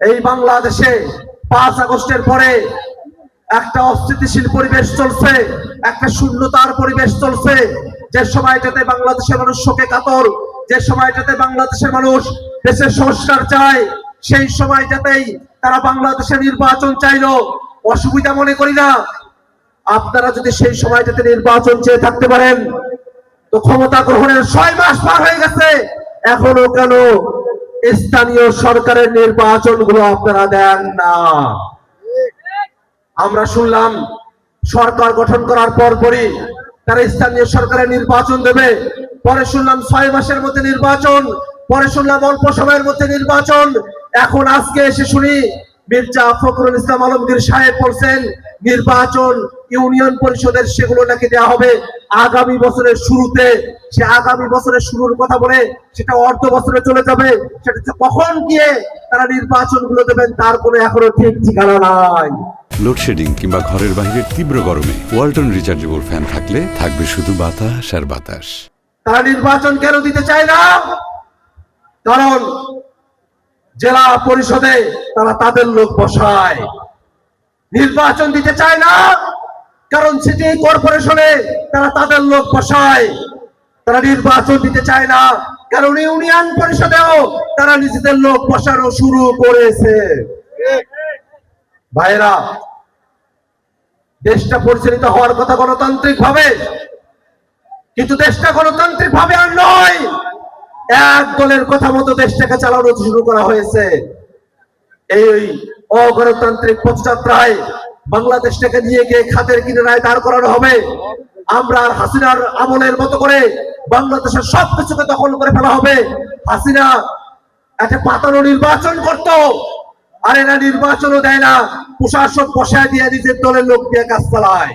এই বাংলাদেশে 5 আগস্টের পরে একটা অস্থিতিশীল পরিবেশ চলছে, একটা শূন্যতার পরিবেশ চলছে। যে সময়টাতে বাংলাদেশের মানুষ শোকে কাতর, যে সময়টাতে বাংলাদেশের মানুষ দেশের সংস্কার চায়, সেই সময়টাতেই তারা বাংলাদেশে নির্বাচন চাইলো। অসুবিধা মনে করি না। আপনারা যদি সেই সময়টাতে নির্বাচন চেয়ে থাকতে পারেন, তো ক্ষমতা গ্রহণের 6 মাস পার হয়ে গেছে, এখনো কেন স্থানীয় সরকারের নির্বাচনগুলো আপনারা দেন না? আমরা শুনলাম সরকার গঠন করার পরপরই তারা স্থানীয় সরকারের নির্বাচন দেবে, পরে শুনলাম 6 মাসের মধ্যে নির্বাচন, পরে শুনলাম অল্প সময়ের মধ্যে নির্বাচন। এখন আজকে এসে শুনি মির্জা ফখরুল ইসলাম আলমগীর সাহেব বলছেন নির্বাচন ইউনিয়ন পরিষদের সেগুলো নাকি দেওয়া হবে আগামী বছরের শুরুতে। সে আগামী বছরের শুরুর কথা বলে সেটা অর্ধ বছরে চলে যাবে। সেটা কখন গিয়ে তারা নির্বাচন গুলো দেবেন তার কোনো এখনো ঠিক ঠিকানা নাই। লোডশেডিং কিংবা ঘরের বাইরের তীব্র গরমে ওয়ালটন রিচার্জেবল ফ্যান থাকলে থাকবে শুধু বাতাস আর বাতাস। তারা নির্বাচন কেন দিতে চায় না? কারণ জেলা পরিষদে তারা তাদের লোক বসায়। নির্বাচন দিতে চায় না কারণ সিটি কর্পোরেশনে তারা তাদের লোক বসায়। তারা নির্বাচন দিতে চায় না কারণ ইউনিয়ন পরিষদেও তারা নিজেদের লোক বসানো শুরু করেছে। ভাইরা, দেশটা পরিচালিত হওয়ার কথা গণতান্ত্রিক ভাবে, কিন্তু দেশটা গণতান্ত্রিক ভাবে আর নয়। এক দলের কথা মতো দেশটাকে চালানো শুরু করা হয়েছে। এই অগণতান্ত্রিক পথযাত্রায় বাংলাদেশটাকে নিয়ে গিয়ে খাদের কিনারায় দাঁড় করানো হবে। আমরা আর হাসিনার আমলের মতো করে বাংলাদেশের সবকিছুকে দখল করে ফেলা হবে। হাসিনা একটা পাতানো নির্বাচন করত, আর এরা নির্বাচনও দেয় না, প্রশাসন বসায় দিয়ে নিজের দলের লোক দিয়ে কাজ চালায়।